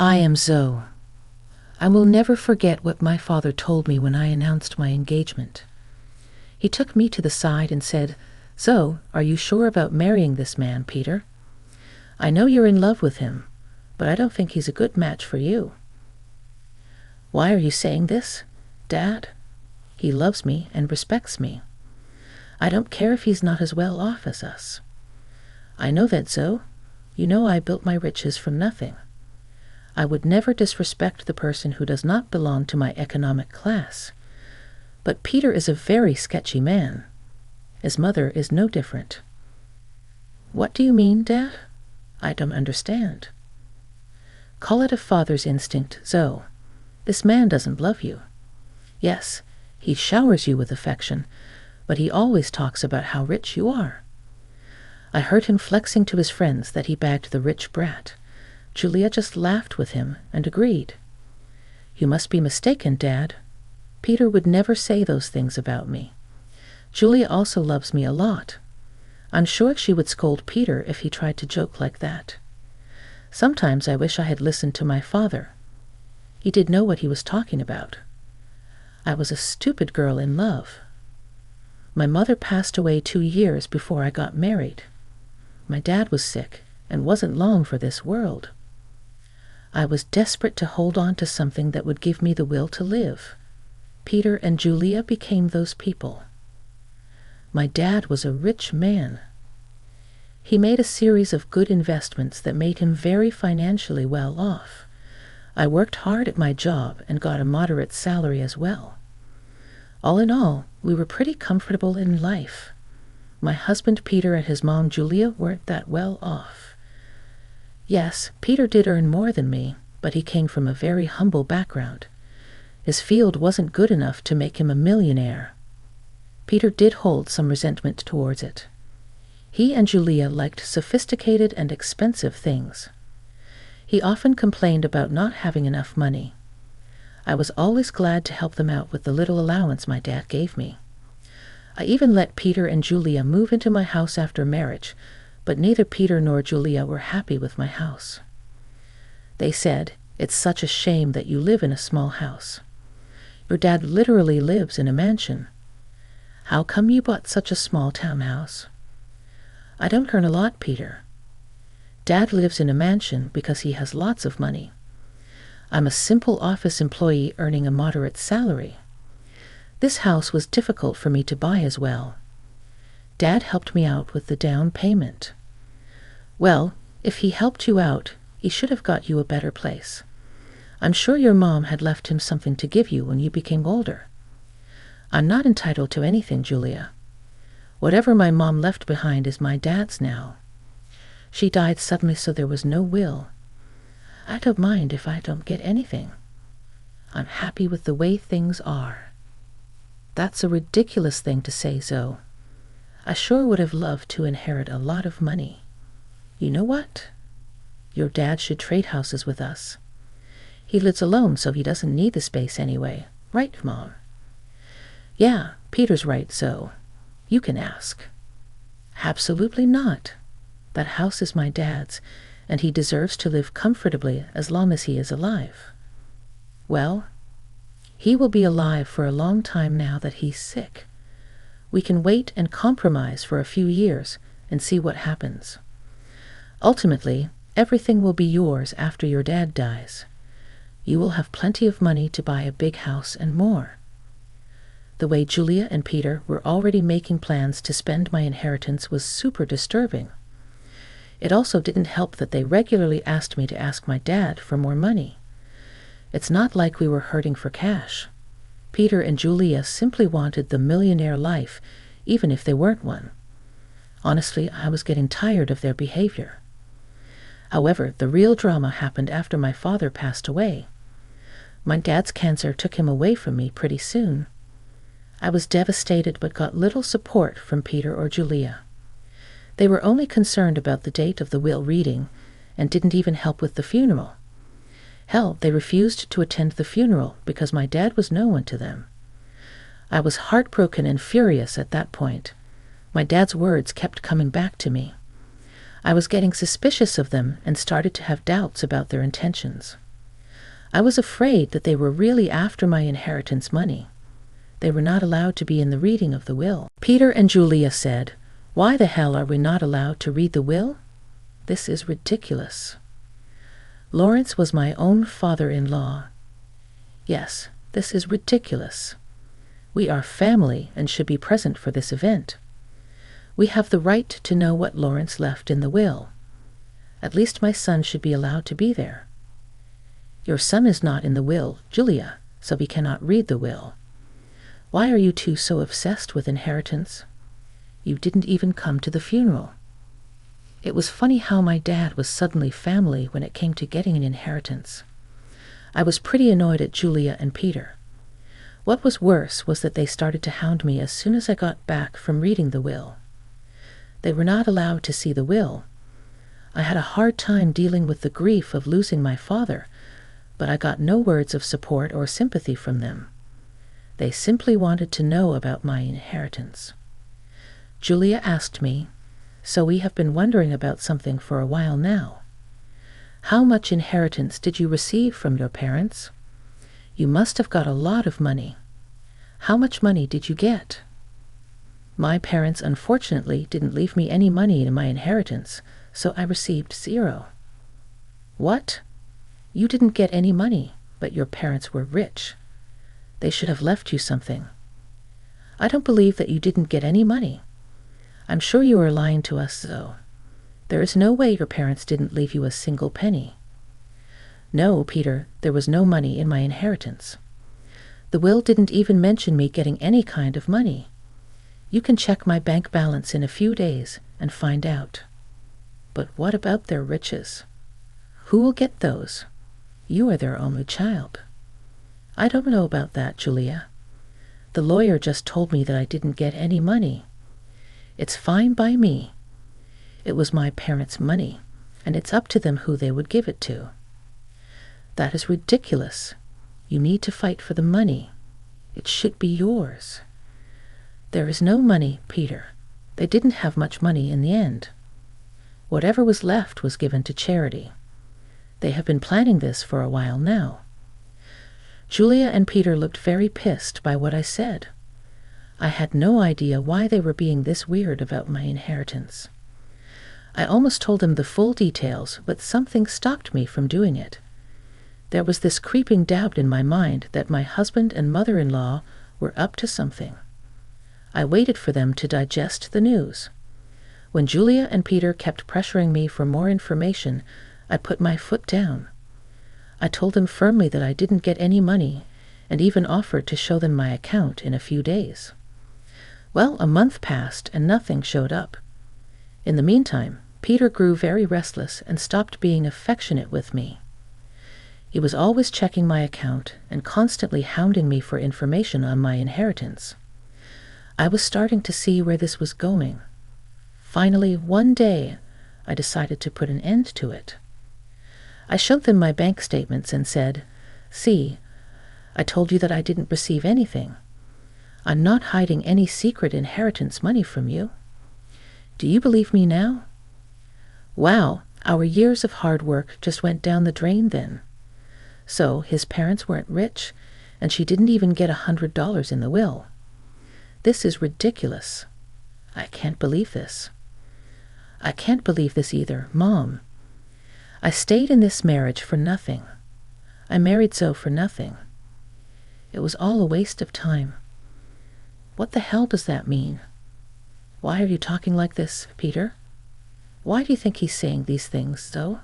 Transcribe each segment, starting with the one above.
I am Zoe. I will never forget what my father told me when I announced my engagement. He took me to the side and said, "Zoe, are you sure about marrying this man, Peter? I know you're in love with him, but I don't think he's a good match for you." "Why are you saying this, Dad? He loves me and respects me. I don't care if he's not as well off as us. I know that, Zoe. You know I built my riches from nothing. I would never disrespect the person who does not belong to my economic class. But Peter is a very sketchy man. His mother is no different." "What do you mean, Dad? I don't understand." "Call it a father's instinct, Zoe. This man doesn't love you. Yes, he showers you with affection, but he always talks about how rich you are. I heard him flexing to his friends that he bagged the rich brat. Julia just laughed with him and agreed. You must be mistaken, Dad. Peter would never say those things about me. Julia also loves me a lot. I'm sure she would scold Peter if he tried to joke like that. Sometimes I wish I had listened to my father. He did know what he was talking about. I was a stupid girl in love. My mother passed away 2 years before I got married. My dad was sick and wasn't long for this world. I was desperate to hold on to something that would give me the will to live. Peter and Julia became those people. My dad was a rich man. He made a series of good investments that made him very financially well off. I worked hard at my job and got a moderate salary as well. All in all, we were pretty comfortable in life. My husband Peter and his mom Julia weren't that well off. Yes, Peter did earn more than me, but he came from a very humble background. His field wasn't good enough to make him a millionaire. Peter did hold some resentment towards it. He and Julia liked sophisticated and expensive things. He often complained about not having enough money. I was always glad to help them out with the little allowance my dad gave me. I even let Peter and Julia move into my house after marriage, but neither Peter nor Julia were happy with my house. They said, "It's such a shame that you live in a small house. Your dad literally lives in a mansion. How come you bought such a small townhouse?" "I don't earn a lot, Peter. Dad lives in a mansion because he has lots of money. I'm a simple office employee earning a moderate salary. This house was difficult for me to buy as well. Dad helped me out with the down payment." "Well, if he helped you out, he should have got you a better place. I'm sure your mom had left him something to give you when you became older." "I'm not entitled to anything, Julia. Whatever my mom left behind is my dad's now. She died suddenly, so there was no will. I don't mind if I don't get anything. I'm happy with the way things are." "That's a ridiculous thing to say, Zoe. I sure would have loved to inherit a lot of money. You know what? Your dad should trade houses with us. He lives alone, so he doesn't need the space anyway. Right, Mom?" "Yeah, Peter's right, Zoe. You can ask." "Absolutely not. That house is my dad's, and he deserves to live comfortably as long as he is alive." "Well, he will be alive for a long time now that he's sick. We can wait and compromise for a few years and see what happens. Ultimately, everything will be yours after your dad dies. You will have plenty of money to buy a big house and more." The way Julia and Peter were already making plans to spend my inheritance was super disturbing. It also didn't help that they regularly asked me to ask my dad for more money. It's not like we were hurting for cash. Peter and Julia simply wanted the millionaire life, even if they weren't one. Honestly, I was getting tired of their behavior. However, the real drama happened after my father passed away. My dad's cancer took him away from me pretty soon. I was devastated but got little support from Peter or Julia. They were only concerned about the date of the will reading and didn't even help with the funeral. Hell, they refused to attend the funeral because my dad was no one to them. I was heartbroken and furious at that point. My dad's words kept coming back to me. I was getting suspicious of them and started to have doubts about their intentions. I was afraid that they were really after my inheritance money. They were not allowed to be in the reading of the will. Peter and Julia said, "Why the hell are we not allowed to read the will? This is ridiculous. Lawrence was my own father-in-law. Yes, this is ridiculous. We are family and should be present for this event. We have the right to know what Lawrence left in the will. At least my son should be allowed to be there. Your son is not in the will, Julia, so he cannot read the will. Why are you two so obsessed with inheritance? You didn't even come to the funeral." It was funny how my dad was suddenly family when it came to getting an inheritance. I was pretty annoyed at Julia and Peter. What was worse was that they started to hound me as soon as I got back from reading the will. They were not allowed to see the will. I had a hard time dealing with the grief of losing my father, but I got no words of support or sympathy from them. They simply wanted to know about my inheritance. Julia asked me, "So we have been wondering about something for a while now. How much inheritance did you receive from your parents? You must have got a lot of money. How much money did you get?" My parents unfortunately didn't leave me any money in my inheritance, so I received 0. What? You didn't get any money, but your parents were rich. They should have left you something. I don't believe that you didn't get any money. I'm sure you are lying to us, though. There is no way your parents didn't leave you a single penny. No, Peter, there was no money in my inheritance. The will didn't even mention me getting any kind of money. You can check my bank balance in a few days and find out. But what about their riches? Who will get those? You are their only child. I don't know about that, Julia. The lawyer just told me that I didn't get any money. It's fine by me. It was my parents' money, and it's up to them who they would give it to. That is ridiculous. You need to fight for the money. It should be yours. There is no money, Peter. They didn't have much money in the end. Whatever was left was given to charity. They have been planning this for a while now. Julia and Peter looked very pissed by what I said. I had no idea why they were being this weird about my inheritance. I almost told them the full details, but something stopped me from doing it. There was this creeping doubt in my mind that my husband and mother-in-law were up to something. I waited for them to digest the news. When Julia and Peter kept pressuring me for more information, I put my foot down. I told them firmly that I didn't get any money, and even offered to show them my account in a few days. Well, a month passed and nothing showed up. In the meantime, Peter grew very restless and stopped being affectionate with me. He was always checking my account and constantly hounding me for information on my inheritance. I was starting to see where this was going. Finally, one day, I decided to put an end to it. I showed them my bank statements and said, "See, I told you that I didn't receive anything. I'm not hiding any secret inheritance money from you. Do you believe me now?" Wow, our years of hard work just went down the drain then. So his parents weren't rich, and she didn't even get $100 in the will. This is ridiculous. I can't believe this. I can't believe this either, Mom. I stayed in this marriage for nothing. I married so for nothing. It was all a waste of time. What the hell does that mean? Why are you talking like this, Peter? Why do you think he's saying these things, though?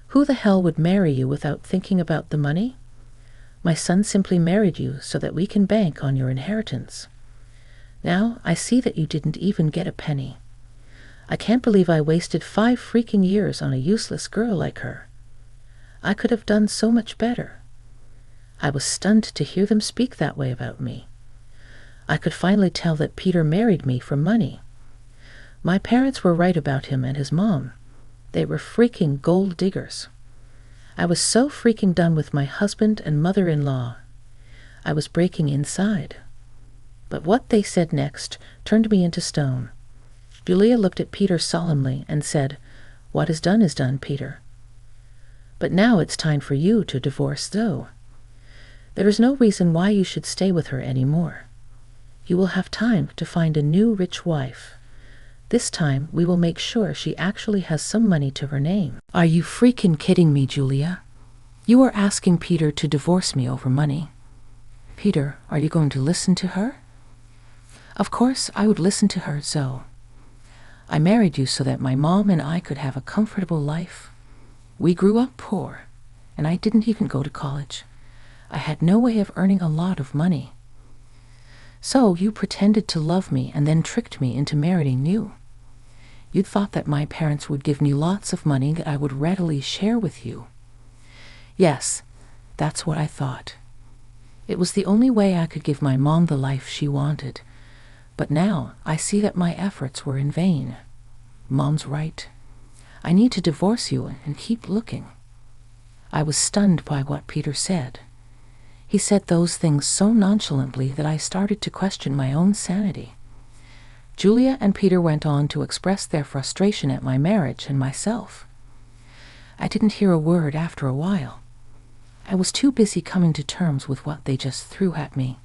Who the hell would marry you without thinking about the money? My son simply married you so that we can bank on your inheritance. Now I see that you didn't even get a penny. I can't believe I wasted 5 freaking years on a useless girl like her. I could have done so much better. I was stunned to hear them speak that way about me. I could finally tell that Peter married me for money. My parents were right about him and his mom. They were freaking gold diggers. I was so freaking done with my husband and mother-in-law. I was breaking inside. But what they said next turned me into stone. Julia looked at Peter solemnly and said, "What is done, Peter." But now it's time for you to divorce Zoe. There is no reason why you should stay with her anymore. You will have time to find a new rich wife. This time we will make sure she actually has some money to her name." "Are you freaking kidding me, Julia? You are asking Peter to divorce me over money. Peter, are you going to listen to her?" "Of course I would listen to her, Zoe. I married you so that my mom and I could have a comfortable life. We grew up poor, and I didn't even go to college. I had no way of earning a lot of money. So you pretended to love me and then tricked me into marrying you. You thought that my parents would give me lots of money that I would readily share with you. Yes, that's what I thought. It was the only way I could give my mom the life she wanted. But now I see that my efforts were in vain. Mom's right. I need to divorce you and keep looking." I was stunned by what Peter said. He said those things so nonchalantly that I started to question my own sanity. Julia and Peter went on to express their frustration at my marriage and myself. I didn't hear a word after a while. I was too busy coming to terms with what they just threw at me.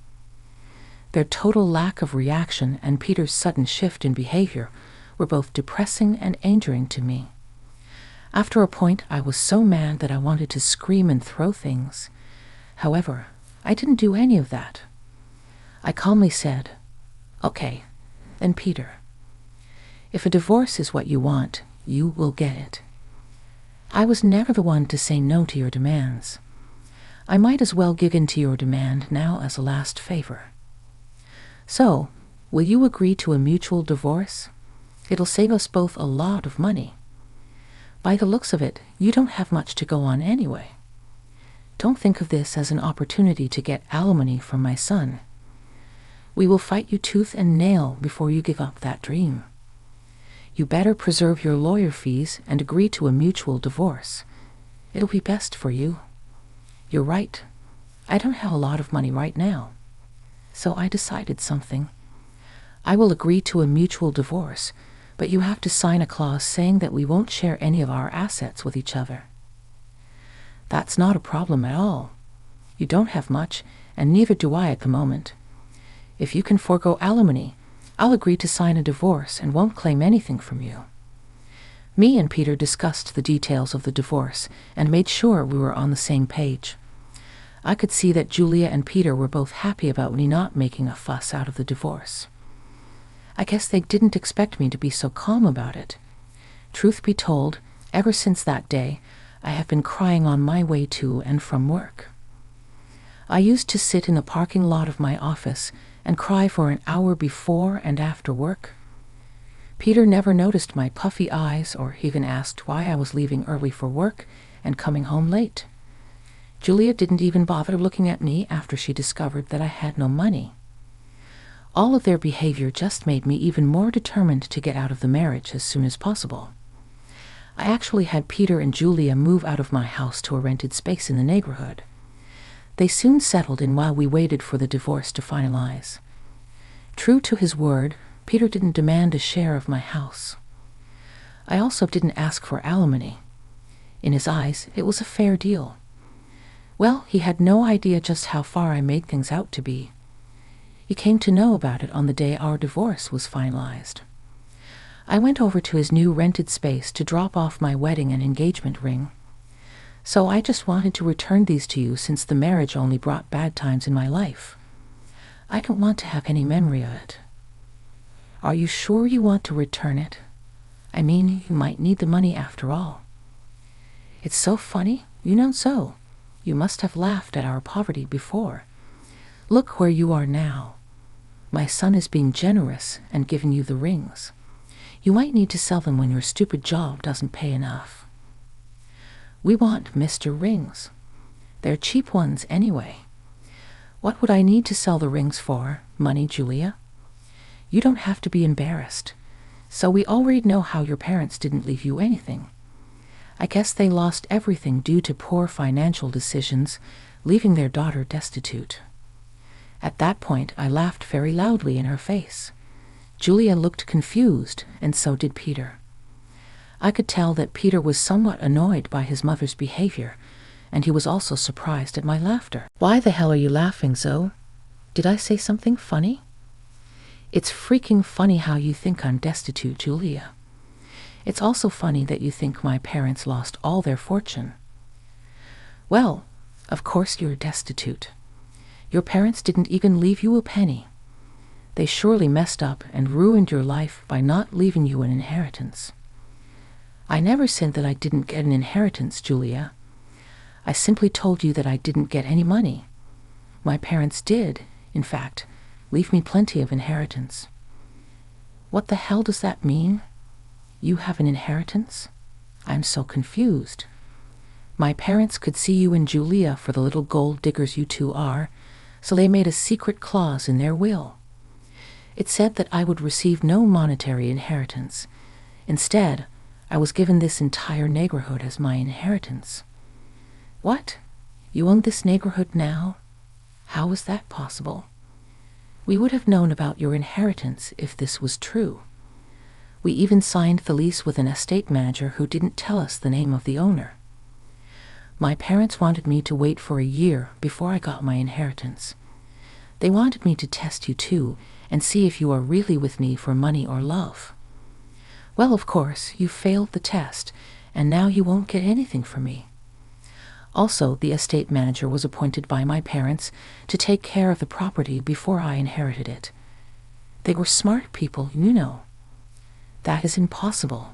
Their total lack of reaction and Peter's sudden shift in behavior were both depressing and angering to me. After a point, I was so mad that I wanted to scream and throw things. However, I didn't do any of that. I calmly said, "Okay, then Peter, if a divorce is what you want, you will get it. I was never the one to say no to your demands. I might as well give in to your demand now as a last favor. So, will you agree to a mutual divorce? It'll save us both a lot of money. By the looks of it, you don't have much to go on anyway. Don't think of this as an opportunity to get alimony from my son. We will fight you tooth and nail before you give up that dream. You better preserve your lawyer fees and agree to a mutual divorce. It'll be best for you. You're right. I don't have a lot of money right now. So I decided something. I will agree to a mutual divorce, but you have to sign a clause saying that we won't share any of our assets with each other." "That's not a problem at all. You don't have much, and neither do I at the moment. If you can forego alimony, I'll agree to sign a divorce and won't claim anything from you." Me and Peter discussed the details of the divorce and made sure we were on the same page. I could see that Julia and Peter were both happy about me not making a fuss out of the divorce. I guess they didn't expect me to be so calm about it. Truth be told, ever since that day, I have been crying on my way to and from work. I used to sit in the parking lot of my office and cry for an hour before and after work. Peter never noticed my puffy eyes or even asked why I was leaving early for work and coming home late. Julia didn't even bother looking at me after she discovered that I had no money. All of their behavior just made me even more determined to get out of the marriage as soon as possible. I actually had Peter and Julia move out of my house to a rented space in the neighborhood. They soon settled in while we waited for the divorce to finalize. True to his word, Peter didn't demand a share of my house. I also didn't ask for alimony. In his eyes, it was a fair deal. Well, he had no idea just how far I made things out to be. He came to know about it on the day our divorce was finalized. I went over to his new rented space to drop off my wedding and engagement ring. So I just wanted to return these to you since the marriage only brought bad times in my life. I don't want to have any memory of it. Are you sure you want to return it? I mean, you might need the money after all. It's so funny, you know so. You must have laughed at our poverty before. Look where you are now. My son is being generous and giving you the rings. You might need to sell them when your stupid job doesn't pay enough. We want Mr. Rings. They're cheap ones anyway. What would I need to sell the rings for? Money, Julia? You don't have to be embarrassed. So we already know how your parents didn't leave you anything. I guess they lost everything due to poor financial decisions, leaving their daughter destitute. At that point, I laughed very loudly in her face. Julia looked confused, and so did Peter. I could tell that Peter was somewhat annoyed by his mother's behavior, and he was also surprised at my laughter. "Why the hell are you laughing, Zoe? Did I say something funny?" "It's freaking funny how you think I'm destitute, Julia. It's also funny that you think my parents lost all their fortune." "Well, of course you're destitute. Your parents didn't even leave you a penny. They surely messed up and ruined your life by not leaving you an inheritance." "I never said that I didn't get an inheritance, Julia. I simply told you that I didn't get any money. My parents did, in fact, leave me plenty of inheritance." "What the hell does that mean? You have an inheritance? I'm so confused. My parents could see you and Julia for the little gold diggers you two are, so they made a secret clause in their will. It said that I would receive no monetary inheritance. Instead, I was given this entire neighborhood as my inheritance." "What? You own this neighborhood now? How is that possible? We would have known about your inheritance if this was true. We even signed the lease with an estate manager who didn't tell us the name of the owner. My parents wanted me to wait for a year before I got my inheritance. They wanted me to test you too and see if you are really with me for money or love. Well, of course, you failed the test, and now you won't get anything from me. Also, the estate manager was appointed by my parents to take care of the property before I inherited it. They were smart people, you know." "That is impossible.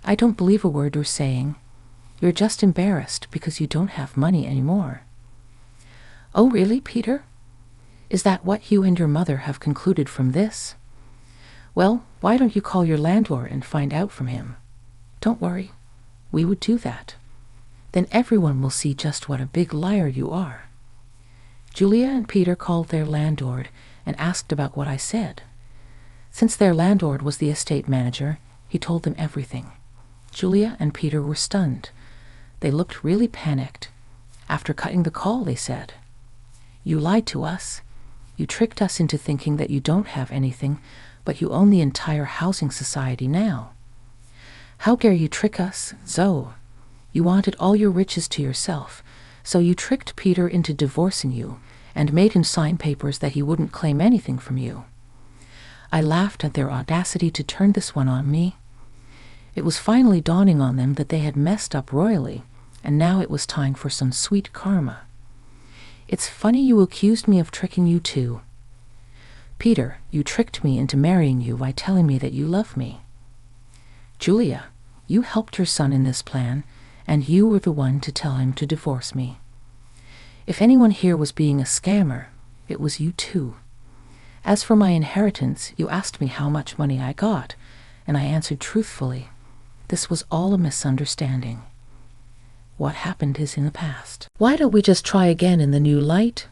I don't believe a word you're saying. You're just embarrassed because you don't have money anymore." "Oh, really, Peter? Is that what you and your mother have concluded from this? Well, why don't you call your landlord and find out from him? Don't worry, we would do that. Then everyone will see just what a big liar you are." Julia and Peter called their landlord and asked about what I said. Since their landlord was the estate manager, he told them everything. Julia and Peter were stunned. They looked really panicked. After cutting the call, they said, "You lied to us. You tricked us into thinking that you don't have anything, but you own the entire housing society now. How dare you trick us, Zoe? You wanted all your riches to yourself, so you tricked Peter into divorcing you and made him sign papers that he wouldn't claim anything from you." I laughed at their audacity to turn this one on me. It was finally dawning on them that they had messed up royally, and now it was time for some sweet karma. "It's funny you accused me of tricking you too. Peter, you tricked me into marrying you by telling me that you love me. Julia, you helped your son in this plan, and you were the one to tell him to divorce me. If anyone here was being a scammer, it was you too. As for my inheritance, you asked me how much money I got, and I answered truthfully. This was all a misunderstanding. What happened is in the past. Why don't we just try again in the new light?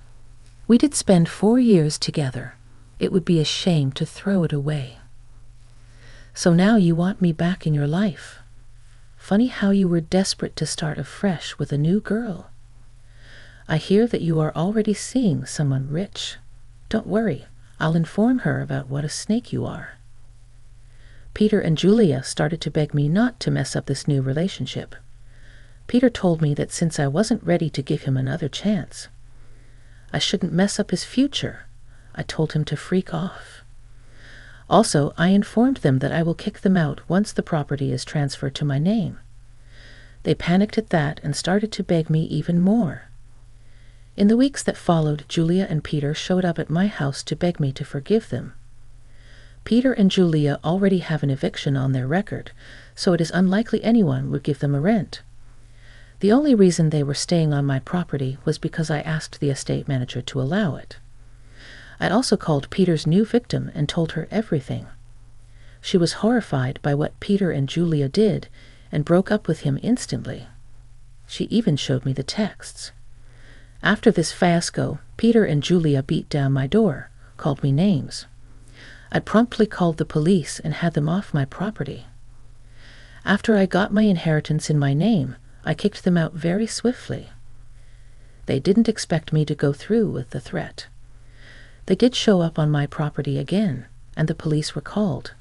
We did spend 4 years together. It would be a shame to throw it away. So now you want me back in your life. Funny how you were desperate to start afresh with a new girl. I hear that you are already seeing someone rich. Don't worry, I'll inform her about what a snake you are." Peter and Julia started to beg me not to mess up this new relationship. Peter told me that since I wasn't ready to give him another chance, I shouldn't mess up his future. I told him to freak off. Also, I informed them that I will kick them out once the property is transferred to my name. They panicked at that and started to beg me even more. In the weeks that followed, Julia and Peter showed up at my house to beg me to forgive them. Peter and Julia already have an eviction on their record, so it is unlikely anyone would give them a rent. The only reason they were staying on my property was because I asked the estate manager to allow it. I also called Peter's new victim and told her everything. She was horrified by what Peter and Julia did and broke up with him instantly. She even showed me the texts. After this fiasco, Peter and Julia beat down my door, called me names. I promptly called the police and had them off my property. After I got my inheritance in my name, I kicked them out very swiftly. They didn't expect me to go through with the threat. They did show up on my property again, and the police were called.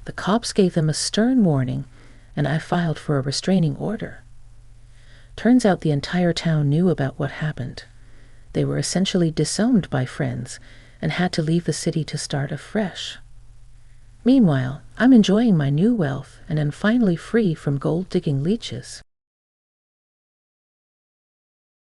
The cops gave them a stern warning, and I filed for a restraining order. Turns out the entire town knew about what happened. They were essentially disowned by friends and had to leave the city to start afresh. Meanwhile, I'm enjoying my new wealth and am finally free from gold-digging leeches.